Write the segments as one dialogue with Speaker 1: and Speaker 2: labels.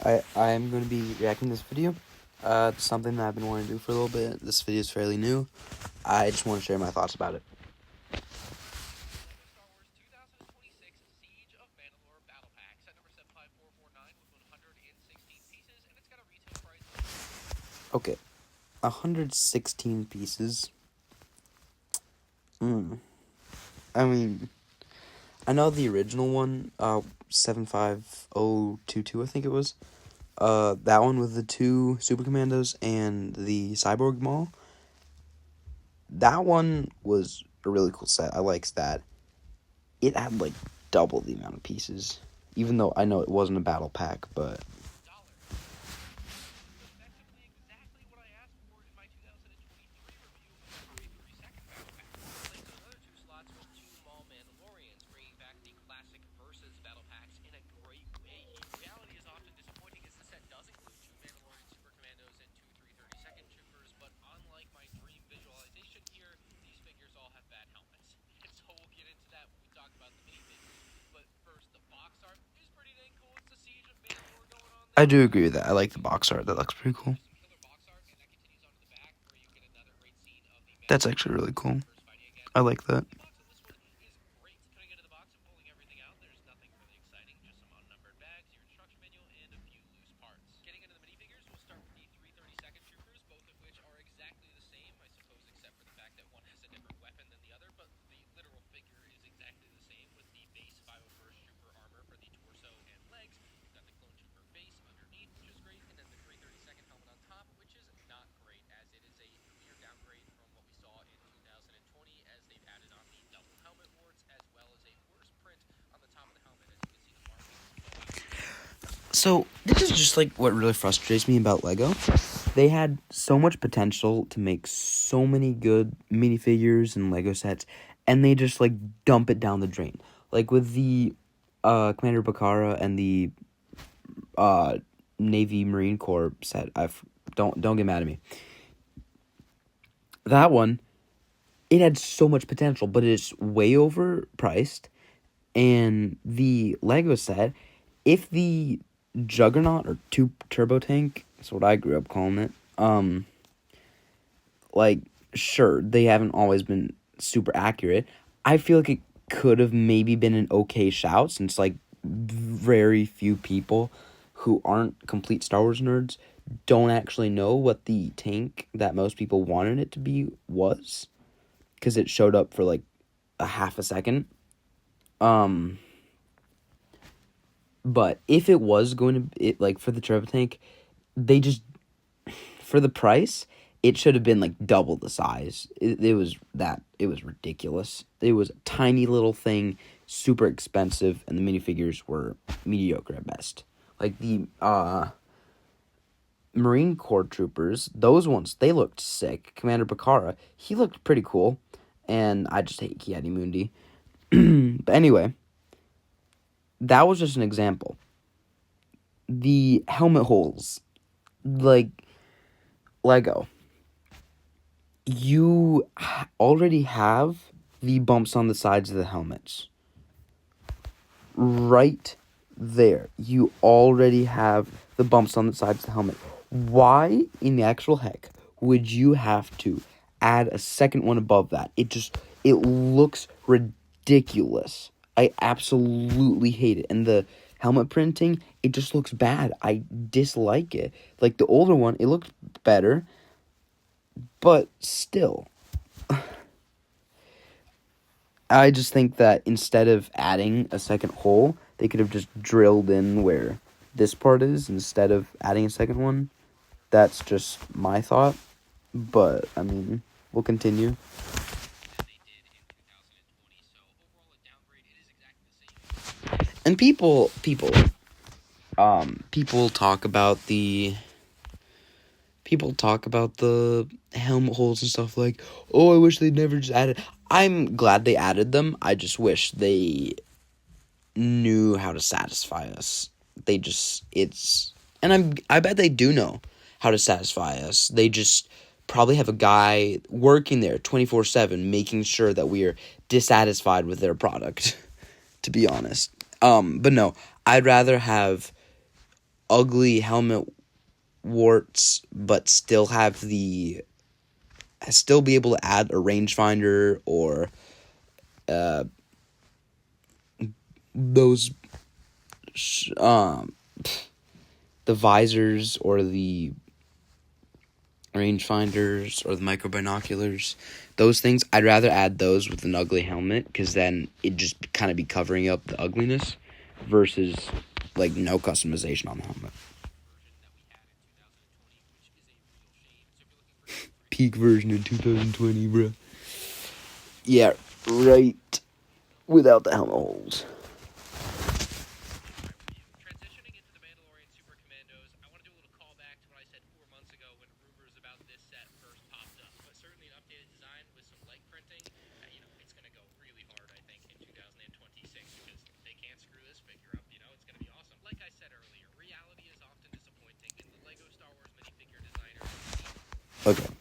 Speaker 1: I am going to be reacting to this video. It's something that I've been wanting to do for a little bit. This video is fairly new. I just want to share my thoughts about it.
Speaker 2: Star Wars 2026 Siege of Mandalore Battle Pack, set number 75449 with 116 pieces, and it's got a retail price of...
Speaker 1: Okay, 116 pieces. I mean, I know the original one, 75022, I think it was. That one with the 2 Super Commandos and the Cyborg Maul. That one was a really cool set. I liked that. It had like double the amount of pieces, even though I know it wasn't a battle pack, but
Speaker 2: Effectively exactly what I asked for in my 2023 review of the 33-second battle pack. Linked to another 2 slots with 2 Maul Mandalorians, bringing back the classic versus battle packs in a great way. Reality is often disappointing as the set does include 2 Mandalorian Super Commandos and 2 332nd Troopers, but unlike my dream visualization here, these figures all have bad helmets. And so we'll get into that when we talk about the minifigures. But first, the box art is pretty dang cool. It's the Siege of Mandalore going on there.
Speaker 1: I do agree with that. I like the box art. That looks pretty cool.
Speaker 2: Some killer box art, and that continues on to the back, where you get another great scene of the
Speaker 1: That's actually really cool.
Speaker 2: fighting again.
Speaker 1: I like that.
Speaker 2: The box on this one is great. Putting into the box and pulling everything out, there's nothing really exciting, just some unnumbered bags, your instruction manual, and a few loose parts. Getting into the minifigures, we'll start with the 332nd Troopers, both of which are exactly the same, I suppose, except for the fact that one has a different weapon than the other, but the literal figure is exactly the same, with the base 501st Trooper armor for the torso and legs. We've got the Clone Trooper base underneath, which is great, and then the 332nd helmet on top, which is not great, as it is a clear downgrade from what we saw in 2020, as they've added on the double helmet warts, as well as a worse print on the top of the helmet, as you can see the markings.
Speaker 1: So, this is just like what really frustrates me about Lego. They had so much potential to make so many good minifigures and Lego sets, and they just like dump it down the drain. Like with the Commander Bakara and the Navy Marine Corps set. Don't get mad at me. That one, it had so much potential, but it's way overpriced. And the Lego set, if the Juggernaut or Turbo Tank, that's what I grew up calling it. Like, sure, they haven't always been super accurate. I feel like it could have maybe been an okay shout, since like very few people who aren't complete Star Wars nerds don't actually know what the tank that most people wanted it to be was, because it showed up for like a half a second. But if it was going to, like for the turbo tank, they just, for the price, it should have been like double the size. It was ridiculous. It was a tiny little thing, super expensive, and the minifigures were mediocre at best. Like the Marine Corps troopers, those ones, they looked sick. Commander Bakara, he looked pretty cool, and I just hate Ki-Adi-Mundi. But anyway, that was just an example. The helmet holes, like Lego, you already have the bumps on the sides of the helmets. Right there, you already have the bumps on the sides of the helmet. Why in the actual heck would you have to add a second one above that? It looks ridiculous. I absolutely hate it. And the helmet printing, it just looks bad. I dislike it. Like the older one, it looked better, but still. I just think that instead of adding a second hole, they could have just drilled in where this part is instead of adding a second one. That's just my thought, but I mean, we'll continue. And people talk about the helmet holes and stuff like, oh, I wish they'd never just added. I'm glad they added them. I just wish they knew how to satisfy us. I bet they do know how to satisfy us. They just probably have a guy working there 24/7 making sure that we are dissatisfied with their product, to be honest. But no, I'd rather have ugly helmet warts, but still still be able to add a rangefinder or those the visors or the rangefinders or the micro binoculars, those things, I'd rather add those with an ugly helmet, because then it'd just kind of be covering up the ugliness versus like no customization on the helmet. Peak version in 2020, bro. Yeah, right. Without the helmet holes.
Speaker 2: Transitioning into the Mandalorian Super Commandos, I want to do a little callback to what I said 4 months ago when rumors about this set first popped up. But certainly an updated design with some leg printing, it's going to go really hard, I think, in 2026 because they can't screw this figure up. It's going to be awesome. Like I said earlier, reality is often disappointing, and the LEGO Star Wars minifigure designers.
Speaker 1: Okay.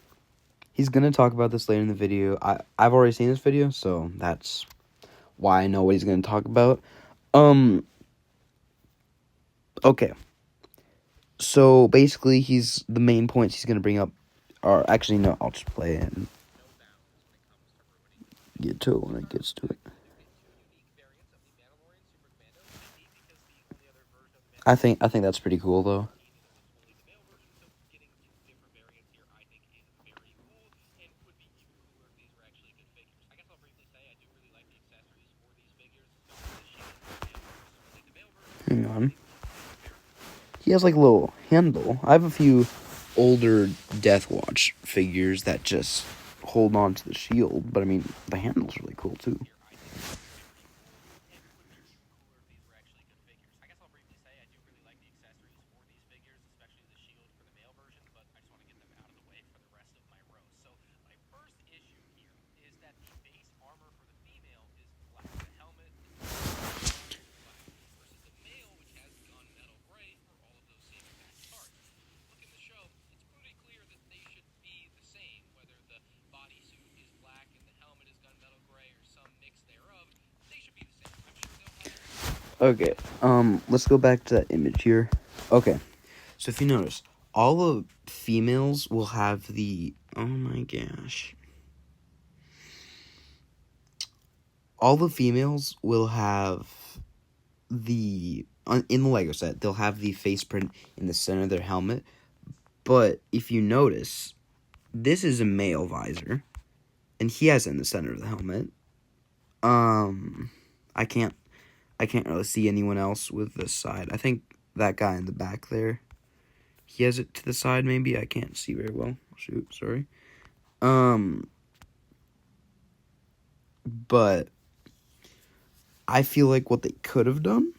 Speaker 1: He's going to talk about this later in the video. I've already seen this video, so that's why I know what he's going to talk about. Okay. So basically, the main points he's going to bring up are, actually, no, I'll just play it and get to it when it gets to it. I think that's pretty cool, though. Hang on. He has like a little handle. I have a few older Death Watch figures that just hold on to the shield, but I mean, the handle's really cool too. Okay, let's go back to that image here. Okay, so if you notice, all the females will have oh my gosh. All the females will have in the Lego set, they'll have the face print in the center of their helmet. But if you notice, this is a male visor, and he has it in the center of the helmet. I can't really see anyone else with this side. I think that guy in the back there, he has it to the side, maybe. I can't see very well. Shoot, sorry. But I feel like what they could have done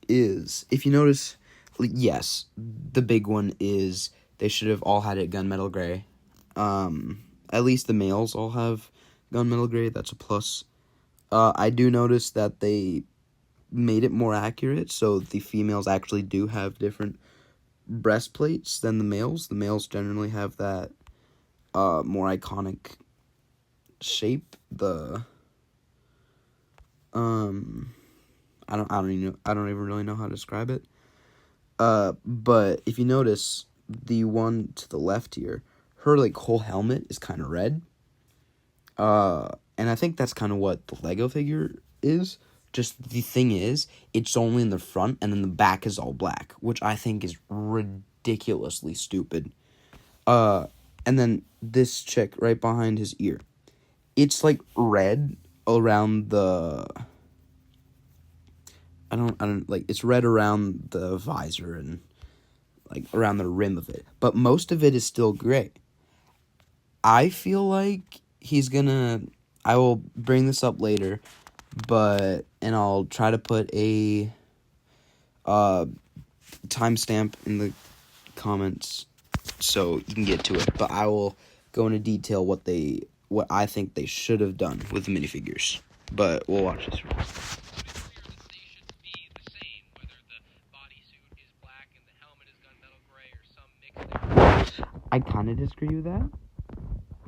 Speaker 1: is, if you notice, yes, the big one is they should have all had it gunmetal gray. At least the males all have gunmetal gray. That's a plus. I do notice that they made it more accurate, so the females actually do have different breastplates than the males. The males generally have that more iconic shape. I don't even really know how to describe it. But if you notice, the one to the left here, her like whole helmet is kind of red. And I think that's kind of what the Lego figure is. Just the thing is, it's only in the front, and then the back is all black, which I think is ridiculously stupid. And then this chick right behind his ear, it's like red around the. I don't like, it's red around the visor and like around the rim of it, but most of it is still gray. I feel like I will bring this up later, and I'll try to put a timestamp in the comments so you can get to it, but I will go into detail what I think they should have done with the minifigures, but we'll watch this one. I kind of disagree with that,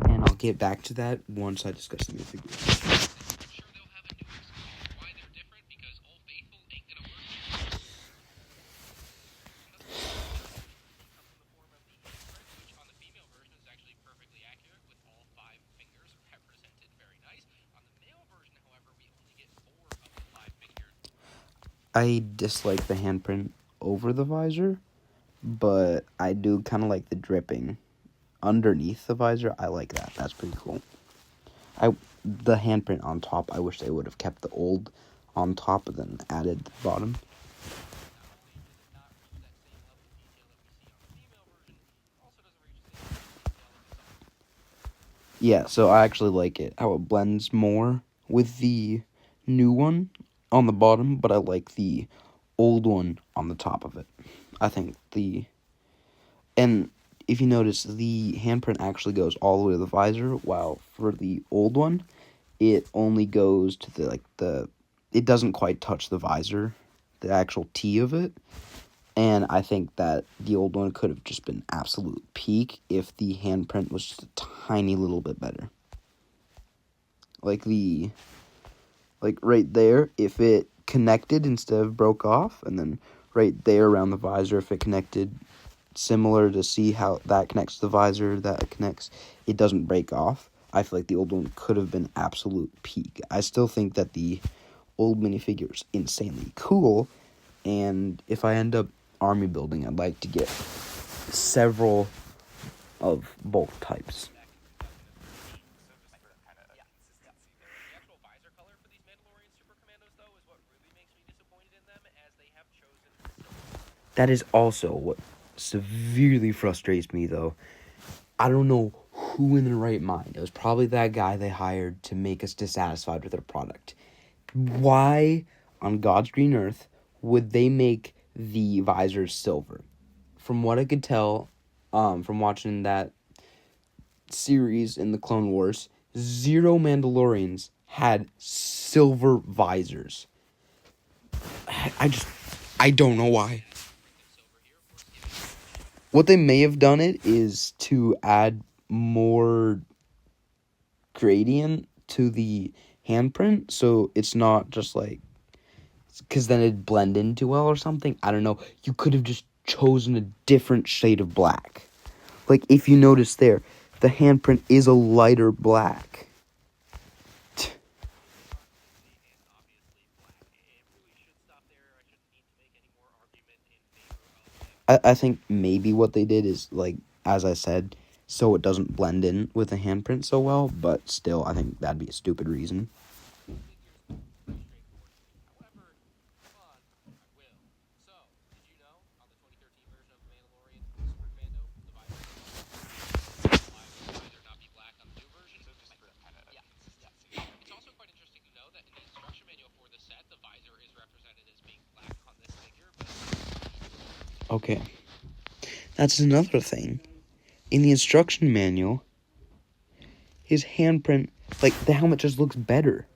Speaker 1: and I'll get back to that once I discuss the minifigures. I dislike the handprint over the visor, but I do kind of like the dripping underneath the visor. I like that. That's pretty cool. The handprint on top, I wish they would have kept the old on top and then added the bottom. Yeah, so I actually like it, how it blends more with the new one on the bottom, but I like the old one on the top of it. I think and if you notice, the handprint actually goes all the way to the visor, while for the old one, it only goes to it doesn't quite touch the visor, the actual T of it. And I think that the old one could have just been absolute peak if the handprint was just a tiny little bit better. Like right there, if it connected instead of broke off, and then right there around the visor, if it connected similar to see how that connects to the visor, it doesn't break off. I feel like the old one could have been absolute peak. I still think that the old minifigure is insanely cool, and if I end up army building, I'd like to get several of both types.
Speaker 2: The actual visor color for these Mandalorian Super Commandos, though, is what really makes me disappointed in them, as they have chosen silver.
Speaker 1: That is also what severely frustrates me, though. I don't know who in their right mind. It was probably that guy they hired to make us dissatisfied with their product. Why, on God's green earth, would they make the visors silver? From what I could tell, from watching that series in the Clone Wars, 0 Mandalorians had silver visors. I don't know why. What they may have done it is to add more gradient to the handprint, so it's not just like, because then it'd blend in too well or something. I don't know. You could have just chosen a different shade of black. Like, if you notice there, the handprint is a lighter black. I think maybe what they did is, like, as I said, so it doesn't blend in with the handprint so well, but still, I think that'd be a stupid reason. Okay, that's another thing. In the instruction manual, his handprint, like, the helmet just looks better.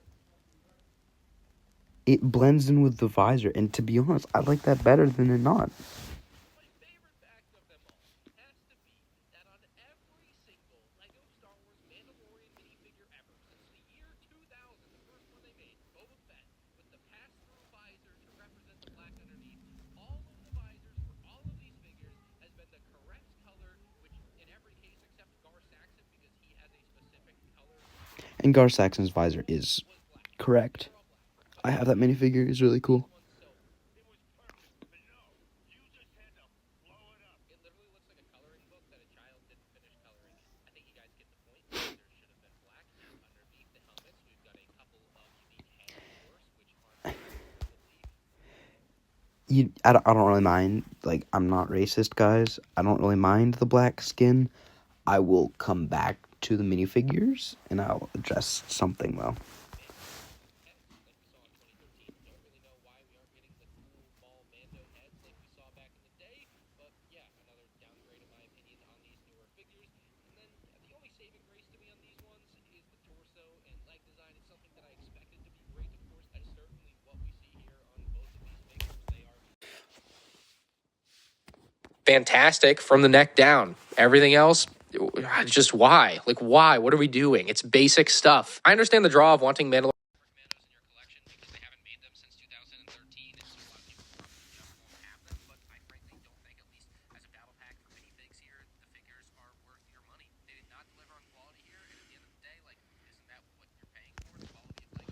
Speaker 1: It blends in with the visor, and to be honest, I like that better than it not. And Gar Saxon's visor is correct. I have that minifigure. It's really cool. I don't really mind. Like, I'm not racist, guys. I don't really mind the black skin. I will come back to the minifigures, and I'll address something, though.
Speaker 2: Fantastic from the neck down. Everything else, just why? Like, why? What are we doing? It's basic stuff. I understand the draw of wanting Mandalorian Commandos in your collection because they haven't made them since 2013, and so a lot of people probably just won't have them. But I frankly don't think, at least as a battle pack for minifigs here, the figures are worth your money. They did not deliver on quality here, and at the end of the day, like, isn't that what you're paying for? The quality of Lego?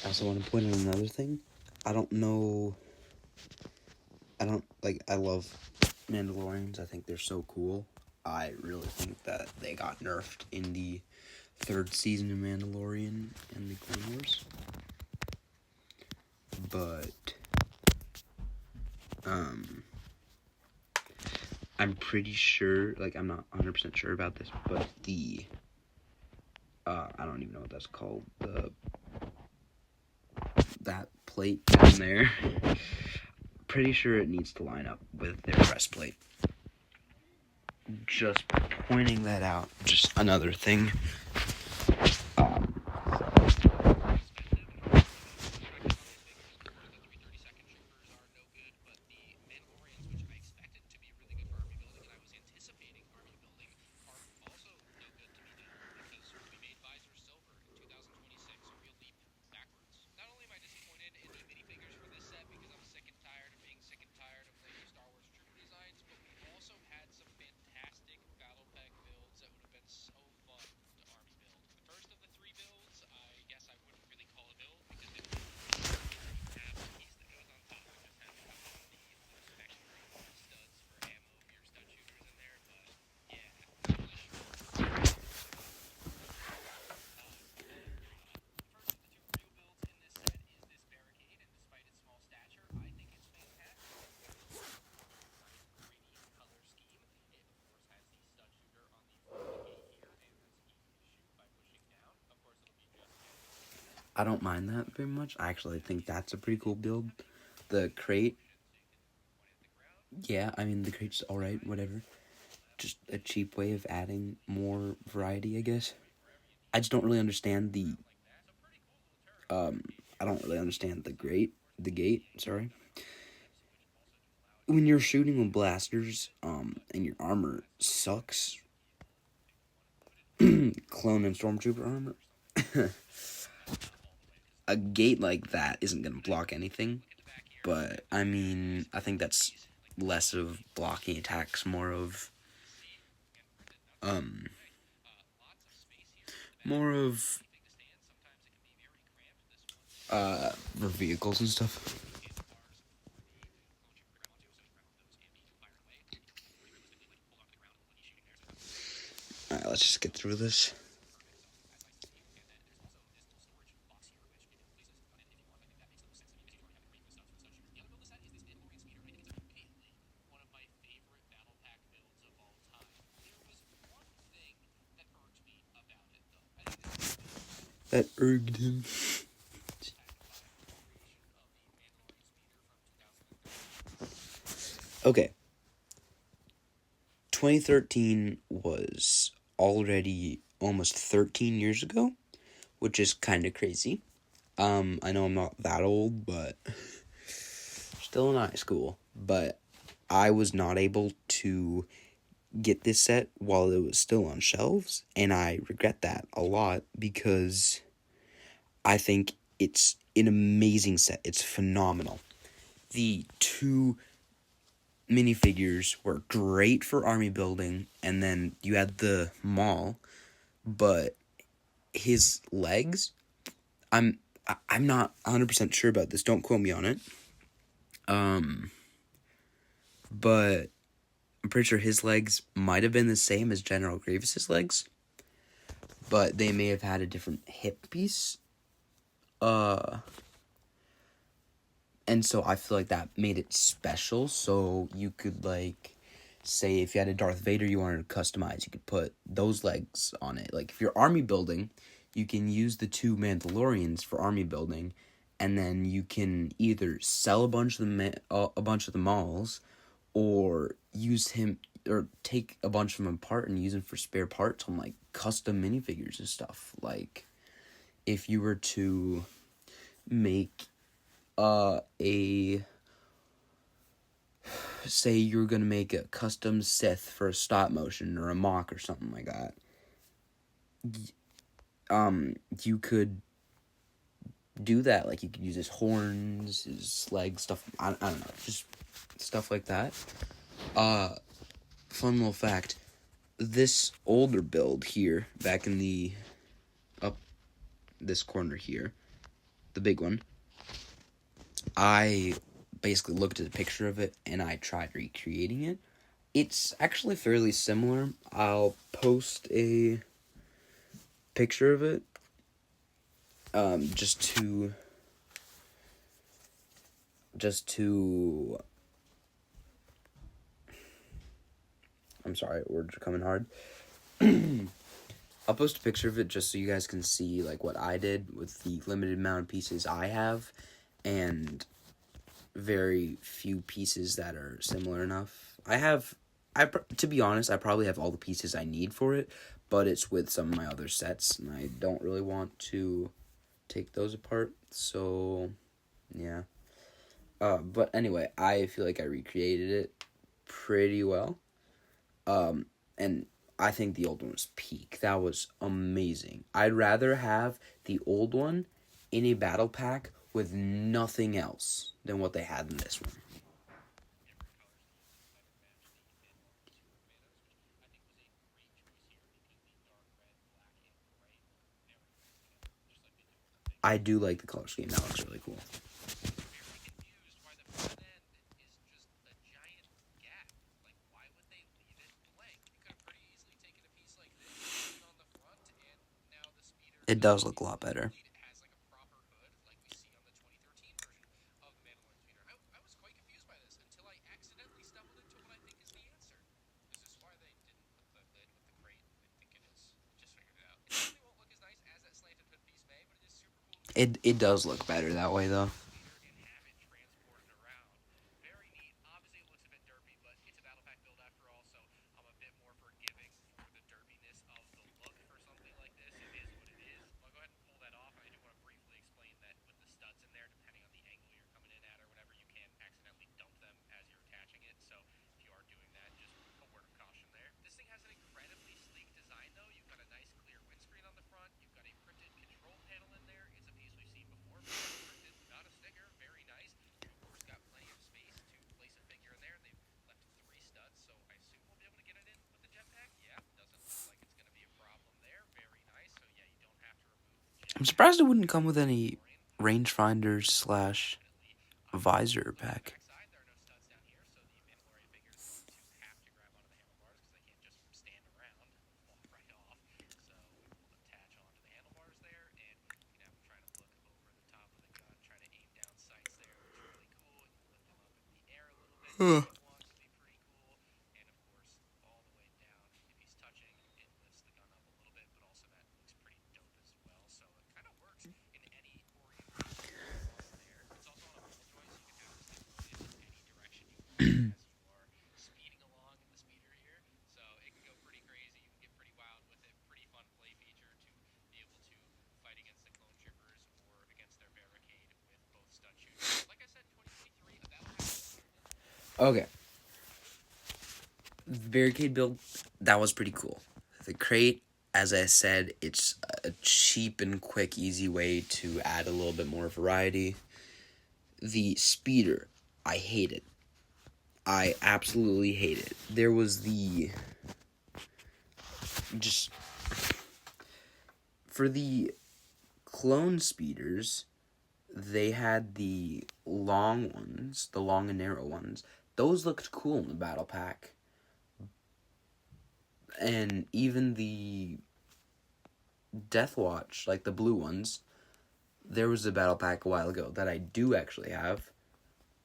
Speaker 1: I also want to point out another thing. I don't know. I love Mandalorians. I think they're so cool. I really think that they got nerfed in the 3rd season of Mandalorian and the Clone Wars. But, I'm pretty sure, like, I'm not 100% sure about this, but the, I don't even know what that's called, that plate down there, pretty sure it needs to line up with their breastplate. Just pointing that out, just another thing. I don't mind that very much. I actually think that's a pretty cool build. The crate, yeah, I mean, the crate's alright, whatever. Just a cheap way of adding more variety, I guess. I just don't really understand I don't really understand the gate, sorry. When you're shooting with blasters, and your armor sucks, clone and stormtrooper armor, a gate like that isn't gonna block anything. But, I mean, I think that's less of blocking attacks, more of for vehicles and stuff. Alright, let's just get through this. That irked him. Okay. 2013 was already almost 13 years ago, which is kind of crazy. I know I'm not that old, but still in high school. But I was not able to get this set while it was still on shelves, and I regret that a lot because I think it's an amazing set. It's phenomenal. The 2 minifigures were great for army building, and then you had the Maul, but his legs, I'm not 100% sure about this. Don't quote me on it. But I'm pretty sure his legs might have been the same as General Grievous's legs, but they may have had a different hip piece. And so I feel like that made it special, so you could, like, say if you had a Darth Vader you wanted to customize, you could put those legs on it. Like, if you're army building, you can use the 2 Mandalorians for army building, and then you can either sell a bunch of the Mauls, or use him, or take a bunch of them apart and use them for spare parts on, like, custom minifigures and stuff. Like, if you were to make say you're gonna make a custom Sith for a stop motion or a mock or something like that, you could do that. Like, you could use his horns, his legs, stuff. I don't know, just stuff like that. Fun little fact: this older build here, back in the up this corner here, the big one, I basically looked at a picture of it and I tried recreating it. It's actually fairly similar. I'll post a picture of it, just to. I'm sorry, words are coming hard. I'll post a picture of it just so you guys can see like what I did with the limited amount of pieces I have, and very few pieces that are similar enough. To be honest, I probably have all the pieces I need for it, but it's with some of my other sets, and I don't really want to take those apart, so, yeah. But anyway, I feel like I recreated it pretty well, and I think the old one was peak. That was amazing. I'd rather have the old one in a battle pack with nothing else than what they had in this one. I do like the color scheme. That looks really cool.
Speaker 2: Confused why the front end is just a giant gap. Like, why would they leave it blank? You could have pretty easily taken a piece like this, put it on the front, and now the speeder
Speaker 1: It does look a lot better.
Speaker 2: has like a proper hood, like we see on the 2013 version of the Mandalorian speeder. I was quite confused by this until I accidentally stumbled into what I think is the answer. Is this why they didn't put the lid with the crate? I think it is. Just figured it out. It definitely won't look as nice as that slanted hood piece may, but it is super cool.
Speaker 1: It does look better that way though.
Speaker 2: And have it transported around. Very neat. Obviously, it looks a bit derpy, but it's a battle pack build after all, so I'm a bit more forgiving for the derpiness of the look for something like this. It is what it is. I'll go ahead and pull that off. I do want to briefly explain that with the studs in there, depending on the angle you're coming in at or whatever, you can accidentally dump them as you're attaching it. So if you are doing that, just a word of caution there. This thing has an incredibly sleek design, though. You've got a nice clear windscreen on the front. You've got a printed control panel in there. It's a piece we've seen before, but it's printed, not a sticker. Very nice. You've, of course, got plenty of space to place a figure in there. They've left 3 studs, so I assume we'll be able to get it in with the jetpack. Yeah, doesn't look like it's going to be a problem there. Very nice. So, yeah, you don't have to remove the jetpack.
Speaker 1: I'm surprised it wouldn't come with any rangefinders slash visor pack.
Speaker 2: Backside, there are no studs down here, so the Mandalorian figure is going to have to grab onto the handlebars because they can't just stand around and walk right off. So we will attach onto the handlebars there, and you can have him trying to look over the top of the gun, trying to aim down sights there. Looks really cool. You can lift him up in the air a little bit. Walks would be pretty cool. And of course, all the way down, if he's touching, it lifts the gun up a little bit, but also that looks pretty dope as well. So it kind of works in any orientation you want there. It's also on a ball joint, so you can have this thing pointed in any direction you want as you are speeding along in the speeder here. So it can go pretty crazy. You can get pretty wild with it. Pretty fun play feature to be able to fight against the clone troopers or against their barricade with both stud shooters. Like I said, 2023, a battle pack.
Speaker 1: Okay. The barricade build, that was pretty cool. The crate, as I said, it's a cheap and quick, easy way to add a little bit more variety. The speeder, I hate it. I absolutely hate it. There was for the clone speeders, they had the long ones, the long and narrow ones. Those looked cool in the battle pack. And even the Death Watch, like the blue ones, there was a battle pack a while ago that I do actually have.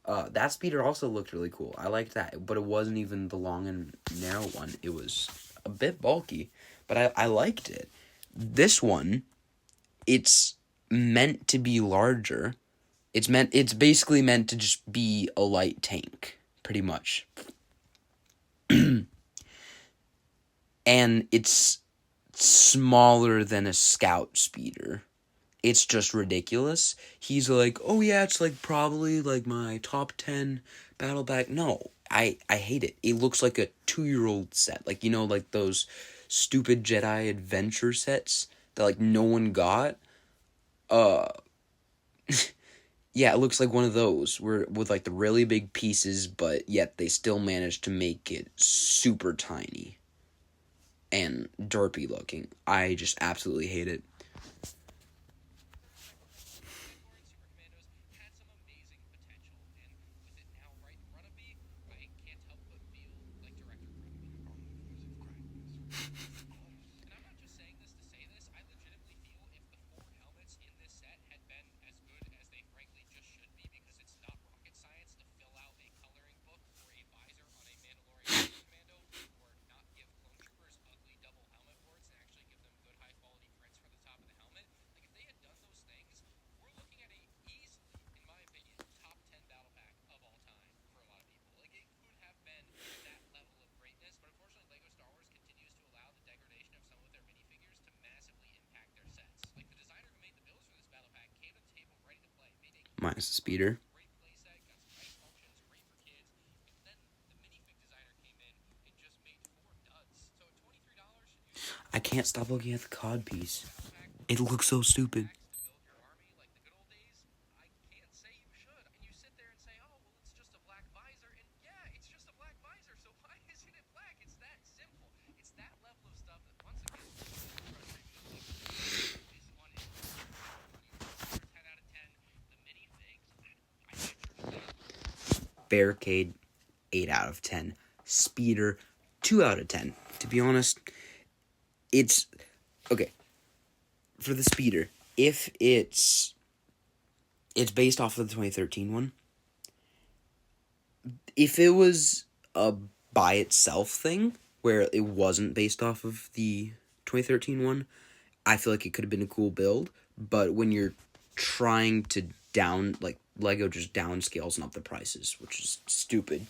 Speaker 1: That speeder also looked really cool. I liked that, but it wasn't even the long and narrow one. It was a bit bulky, but I liked it. This one, it's meant to be larger. It's basically meant to just be a light tank, pretty much. And it's smaller than a scout speeder. It's just ridiculous. He's like, oh yeah, it's like probably like my top 10 battle pack. No, I hate it. It looks like a 2-year-old set. Like, you know, like those stupid Jedi adventure sets that like no one got. Yeah, it looks like one of those with like the really big pieces, but yet they still managed to make it super tiny and derpy looking. I just absolutely hate it. Nice speeder.
Speaker 2: Great playset, got some nice functions, great for kids. And then the minifig designer came in and just made 4 duds. So at $23, you get
Speaker 1: I can't stop looking at the cod piece.
Speaker 2: battle pack,
Speaker 1: It looks so stupid.
Speaker 2: to build your army like the good old days. I can't say you should. And you sit there and say, oh, well, it's just a black visor. And yeah, it's just a black visor. So why isn't it black? It's that simple. It's that level of stuff that, once again, this one is 10 out of 10. The minifigs, I
Speaker 1: Barricade, 8 out of 10. Speeder, 2 out of 10. To be honest, it's... Okay. For the speeder, if it's based off of the 2013 one. If it was a by itself thing, where it wasn't based off of the 2013 one, I feel like it could have been a cool build. But when you're trying to Lego just downscales and up the prices, which is stupid.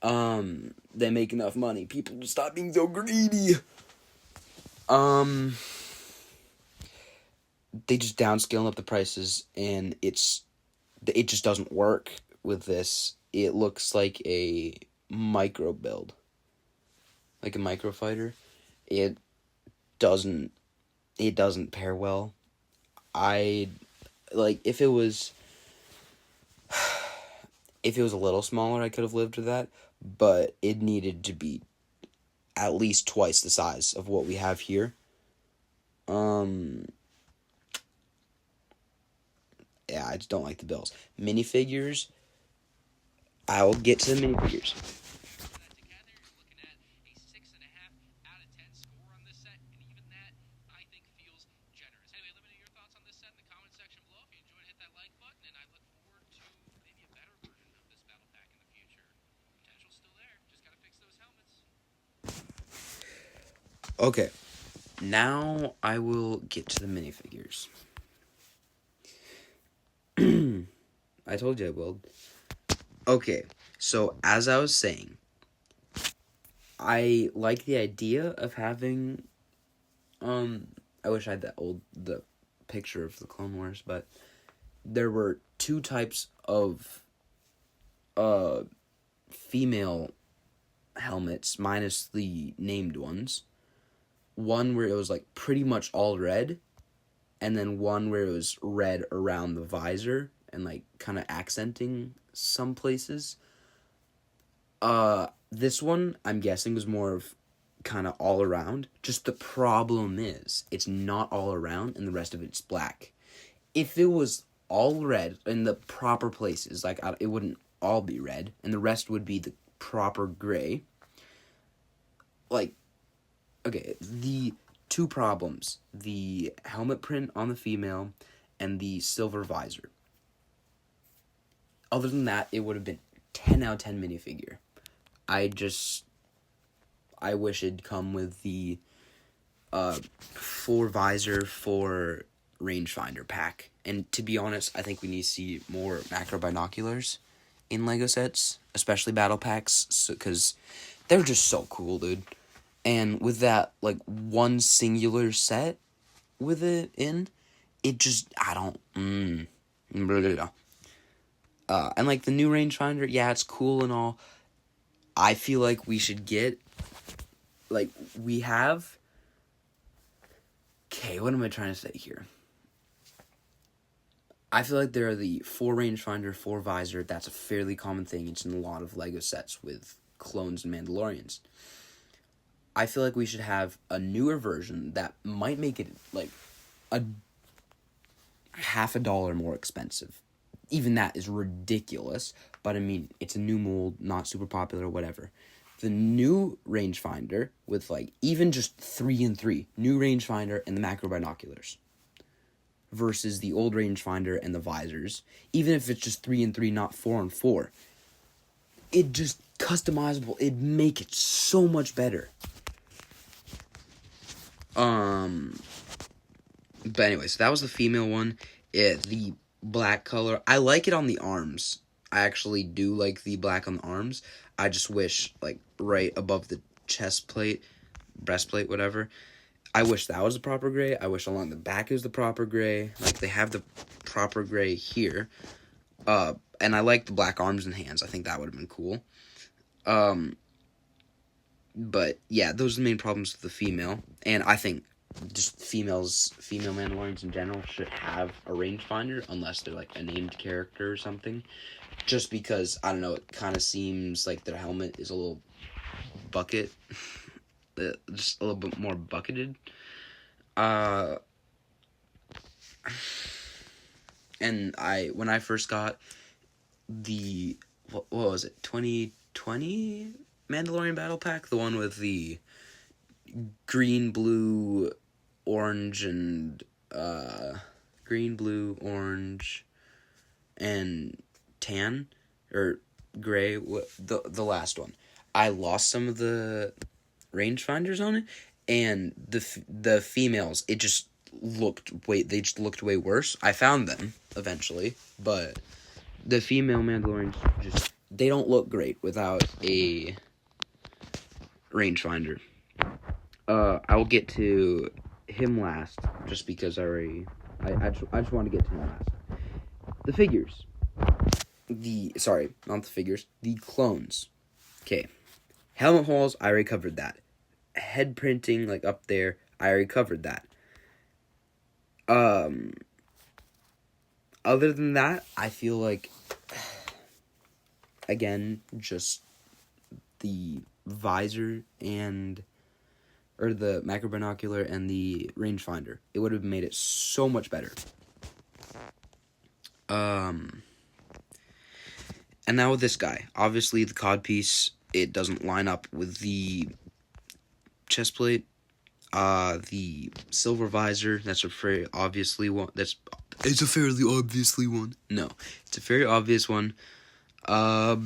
Speaker 1: They make enough money. People just stop being so greedy. They just downscale up the prices, and it just doesn't work with this. It looks like a micro build, like a micro fighter. It doesn't pair well. If it was a little smaller, I could have lived with that, but it needed to be at least twice the size of what we have here. Yeah, I just don't like the bills. Minifigures, I'll get to the minifigures.
Speaker 2: together, you're looking at a 6.5 out of 10 score on this set, and even that, I think, feels generous. Anyway, let me know your thoughts on this set in the comment section below. If you enjoyed, hit that like button, and I look forward to maybe a better version of this battle pack in the future. Potential's still there, just gotta fix those helmets.
Speaker 1: Okay, now I will get to the minifigures. I told you I will. Okay, so as I was saying, I like the idea of having, I wish I had the picture of the Clone Wars, but there were 2 types of, female helmets, minus the named ones. One where it was, like, pretty much all red, and then one where it was red around the visor, and, like, kind of accenting some places. This one, I'm guessing, was more of kind of all around. Just the problem is, it's not all around, and the rest of it's black. If it was all red in the proper places, like, it wouldn't all be red, and the rest would be the proper gray. Like, okay, the 2 problems: the helmet print on the female and the silver visor. Other than that, it would have been 10 out of 10 minifigure. I wish it'd come with the 4 visor, 4 rangefinder pack. And to be honest, I think we need to see more macro binoculars in Lego sets, especially battle packs, because they're just so cool, dude. And with that, like, one singular set with it in, it just, I don't, and, like, the new rangefinder, yeah, it's cool and all. I feel like we should get, like, we have, okay, what am I trying to say here? I feel like there are the 4 rangefinder, 4 visor. That's a fairly common thing. It's in a lot of Lego sets with clones and Mandalorians. I feel like we should have a newer version that might make it, like, a $50 more expensive. Even that is ridiculous, but I mean, it's a new mold, not super popular, whatever. The new rangefinder with, like, even just 3 and 3, new rangefinder and the macro binoculars, versus the old rangefinder and the visors, even if it's just 3 and 3, not 4 and 4. It just customizable. It'd make it so much better. But anyway, so that was the female one. The black color, I like it on the arms. I actually do like the black on the arms. I just wish, like, right above the chest plate, breastplate, whatever, I wish that was the proper gray. I wish along the back is the proper gray. Like, they have the proper gray here. And I like the black arms and hands. I think that would have been cool. Um, but yeah, those are the main problems with the female. And I think just female Mandalorians in general should have a rangefinder unless they're like a named character or something. Just because, I don't know, it kind of seems like their helmet is a little bucket. Just a little bit more bucketed. And when I first got the, what was it, 2020 Mandalorian Battle Pack? The one with the green, blue, orange, and, green, blue, orange, and tan, or gray, the last one. I lost some of the rangefinders on it, and the females, it just they just looked way worse. I found them eventually, but the female Mandalorians just, they don't look great without a rangefinder. I will get to him last, just because I just want to get to him last. The figures. Sorry, not the figures. The clones. Okay. Helmet holes, I already covered that. Head printing, like up there, I already covered that. Other than that, I feel like, again, just the visor or the macro binocular and the rangefinder, it would have made it so much better. And now with this guy, obviously the codpiece, it doesn't line up with the chest plate. The silver visor, that's a very obviously one. It's a fairly obviously one. No, it's a very obvious one. The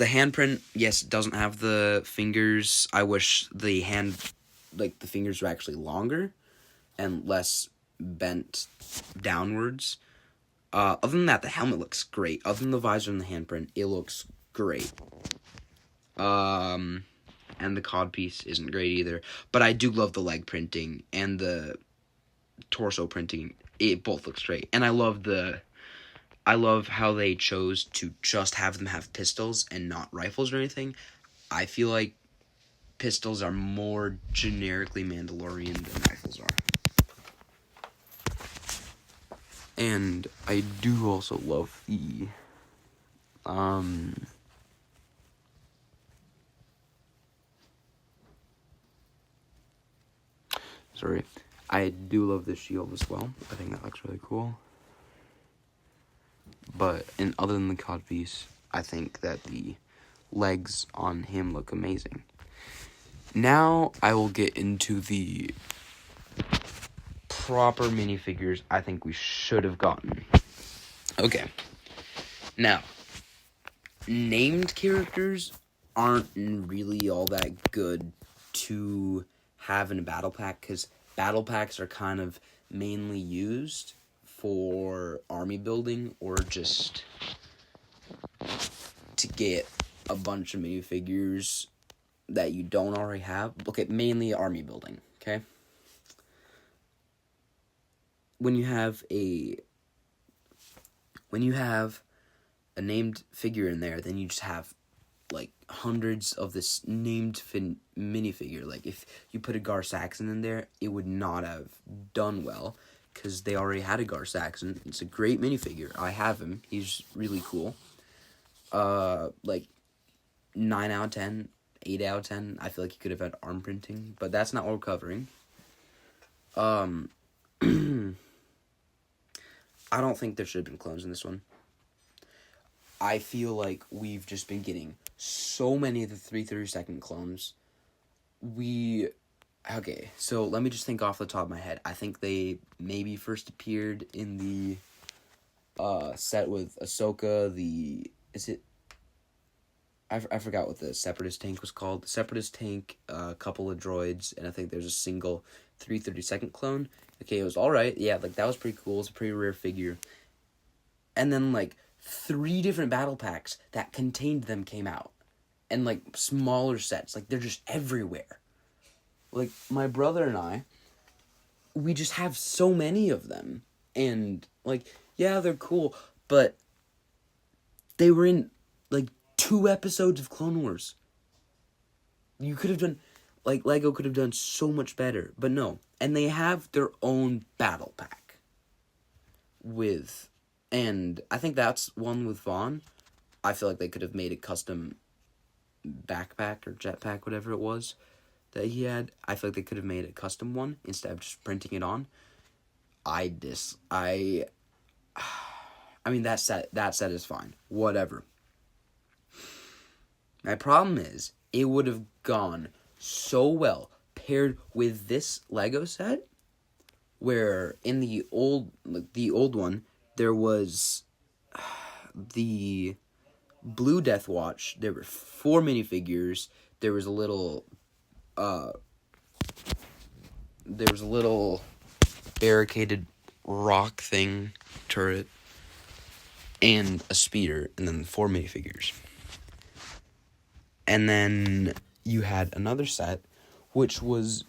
Speaker 1: handprint, yes, it doesn't have the fingers. I wish the fingers were actually longer and less bent downwards. Other than that, the helmet looks great. Other than the visor and the handprint, it looks great. And the codpiece isn't great either. But I do love the leg printing and the torso printing. It both looks great. And I love how they chose to just have them have pistols and not rifles or anything. I feel like pistols are more generically Mandalorian than rifles are. And I do also love the I do love the shield as well. I think that looks really cool. But other than the codpiece, I think that the legs on him look amazing. Now I will get into the proper minifigures I think we should have gotten. Okay. Now, named characters aren't really all that good to have in a battle pack, because battle packs are kind of mainly used for army building or just to get a bunch of minifigures that you don't already have. Okay, mainly army building, okay? When you have a named figure in there, then you just have like hundreds of this named minifigure. Like if you put a Gar Saxon in there, it would not have done well because they already had a Gar Saxon. It's a great minifigure. I have him. He's really cool. Like 9 out of 10, 8 out of 10. I feel like he could have had arm printing, but that's not what we're covering. I don't think there should have been clones in this one. I feel like we've just been getting so many of the 3/32 clones. Okay, so let me just think off the top of my head. I think they maybe first appeared in the set with Ahsoka, I forgot what the Separatist tank was called. The Separatist tank, a couple of droids, and I think there's a single 3/32 clone. Okay, it was alright. Yeah, like, that was pretty cool. It's a pretty rare figure. And then, like, 3 different battle packs that contained them came out. And, like, smaller sets. Like, they're just everywhere. Like, my brother and I, we just have so many of them. And, like, yeah, they're cool. But They were in, like, 2 episodes of Clone Wars. You could have done, like, Lego could have done so much better, but no. And they have their own battle pack with, and I think that's one with Vaughn. I feel like they could have made a custom backpack or jetpack, whatever it was that he had. I feel like they could have made a custom one instead of just printing it on. I mean, that set is fine. Whatever. My problem is, it would have gone so well paired with this Lego set, where in the old one, there was the Blue Death Watch. There were 4 minifigures. There was a little barricaded rock thing turret and a speeder, and then 4 minifigures. And then you had another set which was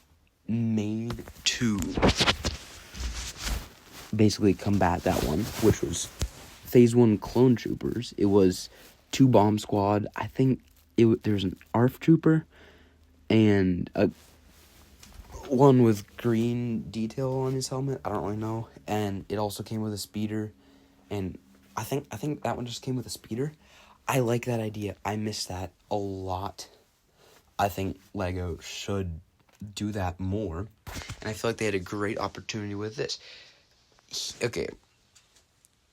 Speaker 1: made to basically combat that one, which was Phase 1 Clone Troopers. It was 2 Bomb Squad. I think there was an ARF Trooper and a one with green detail on his helmet. I don't really know. And it also came with a speeder, and I think that one just came with a speeder. I like that idea. I miss that a lot. I think Lego should do that more, and I feel like they had a great opportunity with this.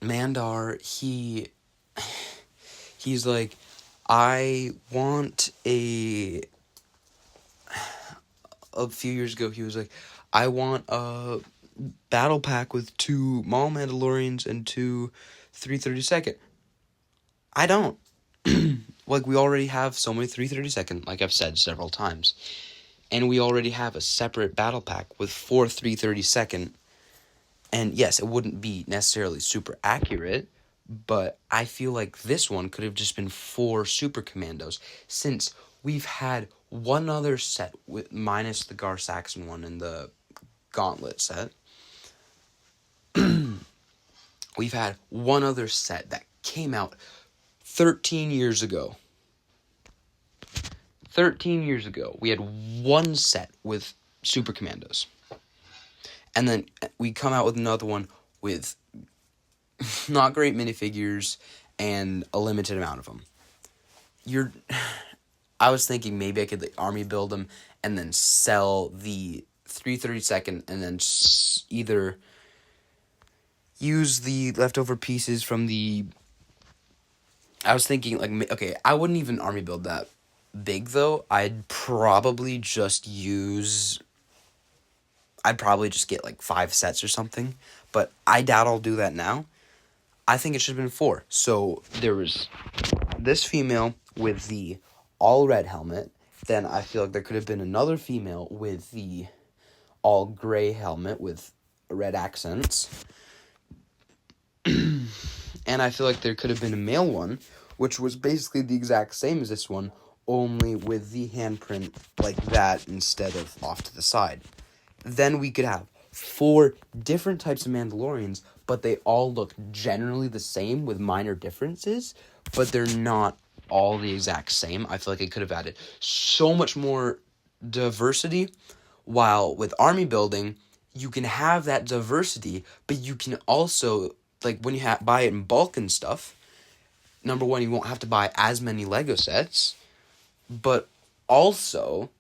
Speaker 1: Mandar, he's like, I want a few years ago, he was like, I want a battle pack with 2 Maul Mandalorians and 2 332nd. I don't. Like, we already have so many 332nd, like I've said several times. And we already have a separate battle pack with 4 332nd. And yes, it wouldn't be necessarily super accurate, but I feel like this one could have just been 4 Super Commandos, since we've had one other set with minus the Gar Saxon one and the Gauntlet set. We've had one other set that came out 13 years ago. 13 years ago, we had one set with Super Commandos. And then we come out with another one with not great minifigures and a limited amount of them. I was thinking maybe I could army build them and then sell the 332nd and then either use the leftover pieces from the... I was thinking, like, okay, I wouldn't even army build that big, though. I'd probably just get, like, 5 sets or something. But I doubt I'll do that now. I think it should have been 4. So, there was this female with the all-red helmet. Then I feel like there could have been another female with the all-gray helmet with red accents. And I feel like there could have been a male one, which was basically the exact same as this one, only with the handprint like that instead of off to the side. Then we could have 4 different types of Mandalorians, but they all look generally the same with minor differences, but they're not all the exact same. I feel like it could have added so much more diversity, while with army building, you can have that diversity, but you can also, like, when you buy it in bulk and stuff, number one, you won't have to buy as many Lego sets, but also,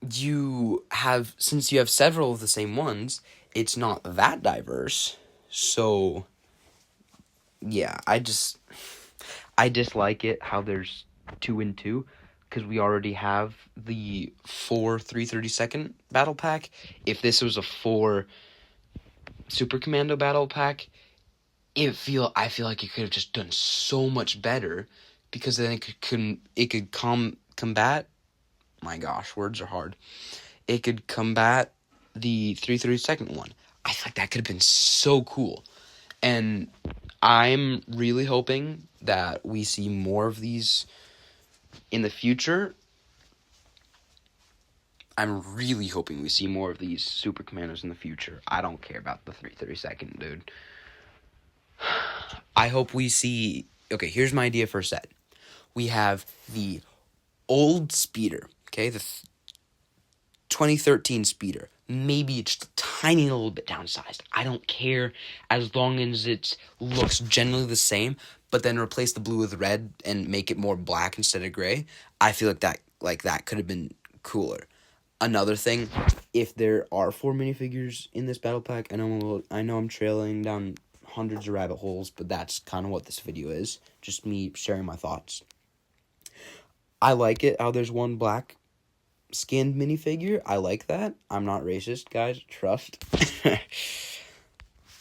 Speaker 1: since you have several of the same ones, it's not that diverse. So, yeah, I dislike it how there's 2 and 2, because we already have the 4 332nd battle pack. If this was a 4 Super Commando battle pack, I feel like it could have just done so much better, because then it could combat. My gosh, words are hard. It could combat the 332nd one. I feel like that could have been so cool, and I'm really hoping that we see more of these in the future. I'm really hoping we see more of these Super Commandos in the future. I don't care about the 332nd, dude. I hope we see. Okay, here's my idea for a set. We have the old speeder. Okay, the 2013 speeder. Maybe it's just a tiny little bit downsized. I don't care as long as it looks generally the same, but then replace the blue with red and make it more black instead of gray. I feel like that could have been cooler. Another thing, if there are 4 minifigures in this battle pack, I know I'm trailing down hundreds of rabbit holes, but that's kind of what this video is. Just me sharing my thoughts. I like it how there's one black skinned minifigure. I like that. I'm not racist, guys. Trust.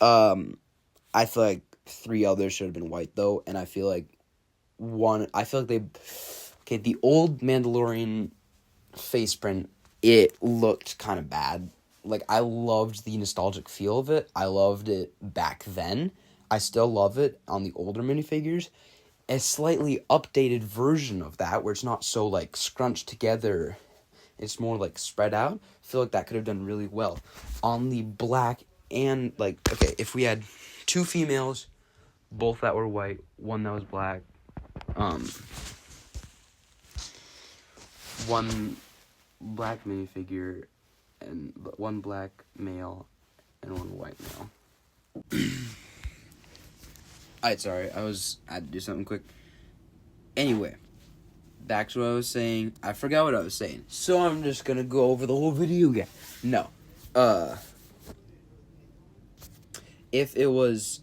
Speaker 1: I feel like 3 others should have been white though, and I feel like the old Mandalorian face print, it looked kind of bad. Like, I loved the nostalgic feel of it. I loved it back then. I still love it on the older minifigures. A slightly updated version of that, where it's not so, like, scrunched together, it's more, like, spread out. I feel like that could have done really well. On the black and, like, okay, if we had 2 females, both that were white, one that was black, one black minifigure, and one black male, and one white male. Alright, sorry, I had to do something quick. Anyway, back to what I was saying. I forgot what I was saying, so I'm just gonna go over the whole video again. No. If it was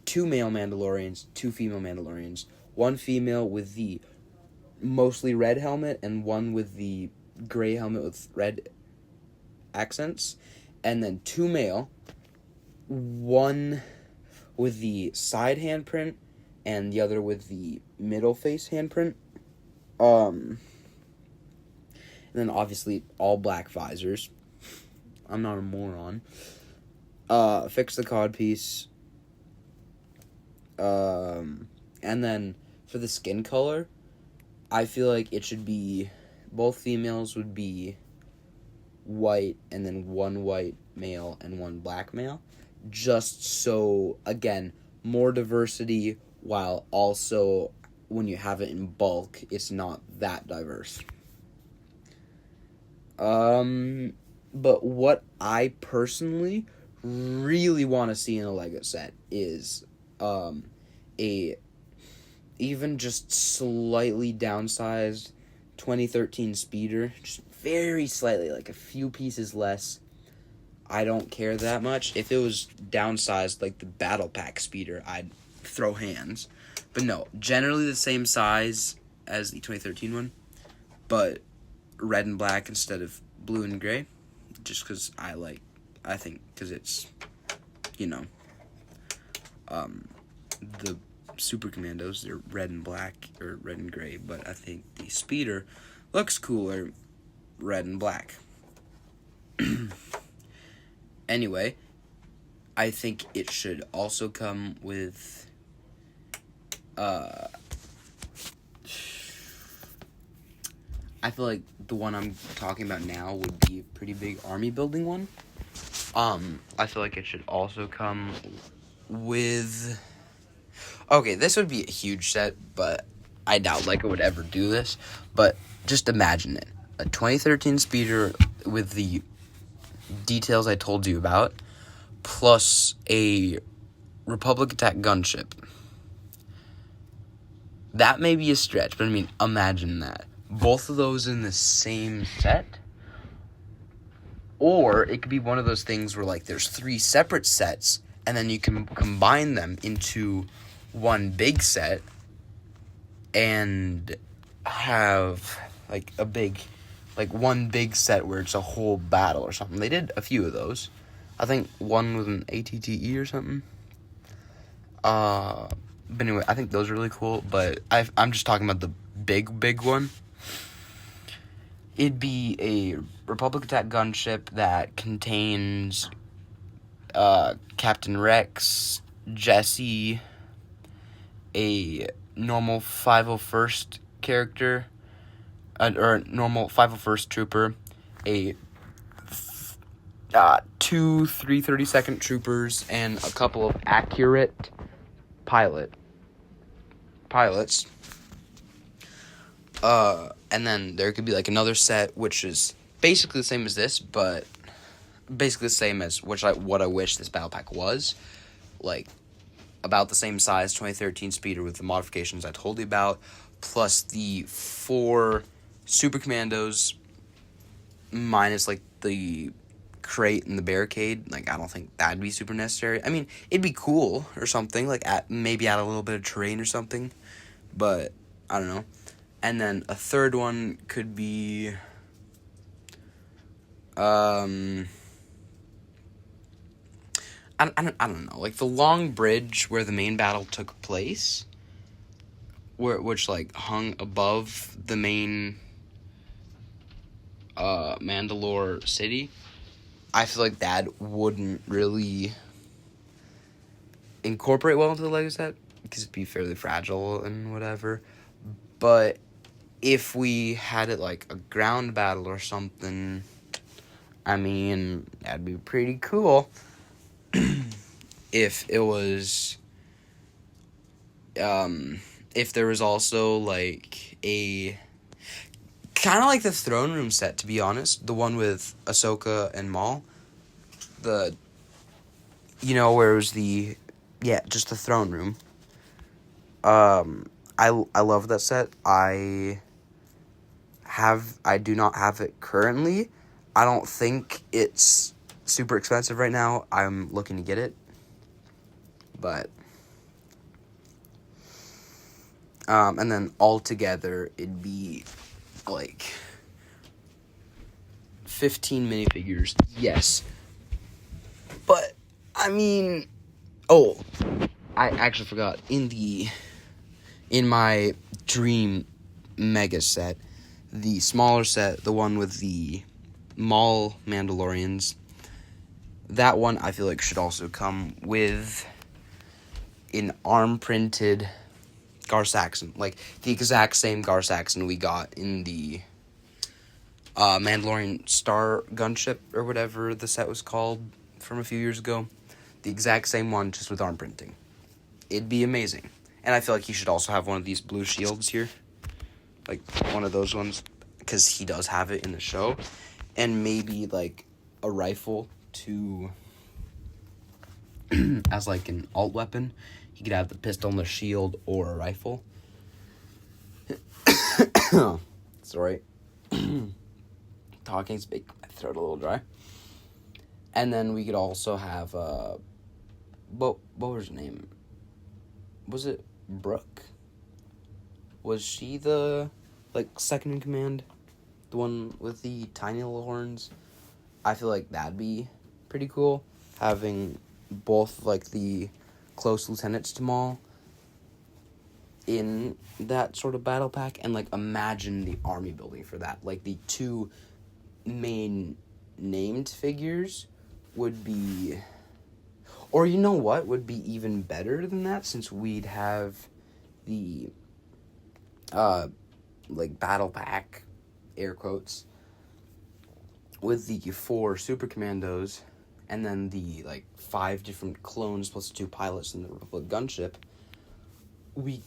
Speaker 1: 2 male Mandalorians, 2 female Mandalorians, 1 female with the mostly red helmet, and 1 with the gray helmet with red accents, and then 2 male, 1 with the side handprint, and the other with the middle face handprint. And then obviously all black visors. I'm not a moron. Fix the codpiece. And then for the skin color, I feel like it should be, both females would be white, and then 1 white male and 1 black male. Just so, again, more diversity, while also, when you have it in bulk, it's not that diverse. But what I personally really want to see in a LEGO set is, a even just slightly downsized 2013 speeder, just very slightly, like a few pieces less. I don't care that much. If it was downsized like the battle pack speeder, I'd throw hands. But no, generally the same size as the 2013 one, but red and black instead of blue and gray, just because I think because it's, the Super Commandos, they're red and black, or red and gray, but I think the speeder looks cooler red and black. Anyway, I think it should also come with, I feel like the one I'm talking about now would be a pretty big army building one. I feel like it should also come with, okay, this would be a huge set, but I doubt LEGO would ever do this, but just imagine it. A 2013 speeder with the details I told you about, plus a Republic attack gunship. That may be a stretch, but I mean, imagine that. Both of those in the same set. Or it could be one of those things where, like, there's 3 separate sets, and then you can combine them into one big set and have, like, one big set where it's a whole battle or something. They did a few of those. I think one with an ATTE or something. But anyway, I think those are really cool, but I'm just talking about the big one. It'd be a Republic attack gunship that contains Captain Rex, Jesse, a normal 501st character, or normal 501st trooper, a 2 332nd troopers, and a couple of accurate pilots. And then there could be like another set which is basically the same as this, but basically the same as what I wish this battle pack was, like about the same size 2013 speeder with the modifications I told you about, plus the 4 super commandos minus like the crate and the barricade. Like, I don't think that'd be super necessary. I mean, it'd be cool or something, like maybe add a little bit of terrain or something, but I don't know. And then a third one could be I don't know, like the long bridge where the main battle took place, which like hung above the main Mandalore city. I feel like that wouldn't really incorporate well into the Lego set because it'd be fairly fragile and whatever. But if we had it like a ground battle or something, I mean, that'd be pretty cool. If it was, if there was also like a kind of like the throne room set, to be honest, the one with Ahsoka and Maul, where it was just the throne room. I love that set. I do not have it currently. I don't think it's super expensive right now. I'm looking to get it. But and then altogether it'd be like 15 minifigures. Yes. But I mean, I actually forgot, in my dream mega set, the smaller set, the one with the Maul Mandalorians, that one I feel like should also come with an arm-printed Gar Saxon, like the exact same Gar Saxon we got in the Mandalorian Star Gunship, or whatever the set was called from a few years ago. The exact same one, just with arm printing. It'd be amazing. And I feel like he should also have one of these blue shields here. Like, one of those ones, because he does have it in the show. And maybe, like, a rifle to as, like, an alt weapon. He could have the pistol and the shield, or a rifle. Sorry. Talking's making my throat a little dry. And then we could also have, what was her name? Was it Brooke? Was she the, like, second in command? The one with the tiny little horns? I feel like that'd be pretty cool. Having both, like, the close lieutenants to Maul in that sort of battle pack. And, like, imagine the army building for that. Like, the 2 main named figures would be... Or you know what would be even better than that, since we'd have the, like, battle pack, air quotes, with the 4 super commandos, and then the, like, 5 different clones plus 2 pilots in the Republic gunship. What we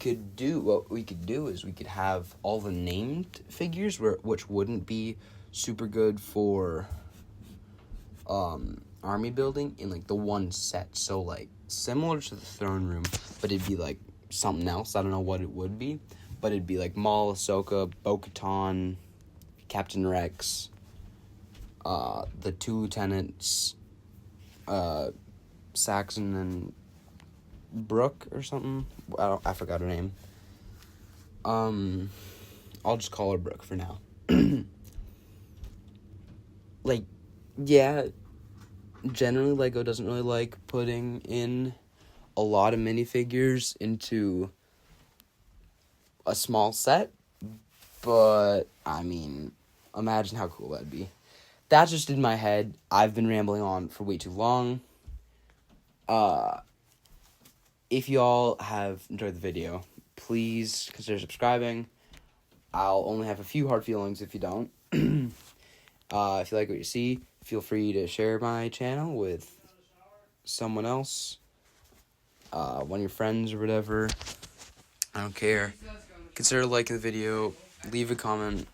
Speaker 1: could do is we could have all the named figures, which wouldn't be super good for, army building, in like the one set. So like similar to the throne room, but it'd be like something else. I don't know what it would be, but it'd be like Maul, Ahsoka, Bo-Katan, Captain Rex, the 2 lieutenants, Saxon and Brooke or something. I forgot her name. I'll just call her Brooke for now. Like, yeah, generally Lego doesn't really like putting in a lot of minifigures into a small set, but I mean, imagine how cool that'd be. That's just in my head. I've been rambling on for way too long. If y'all have enjoyed the video, please consider subscribing. I'll only have a few hard feelings if you don't. If you like what you see, feel free to share my channel with someone else. one of your friends or whatever. I don't care. Consider liking the video. Leave a comment.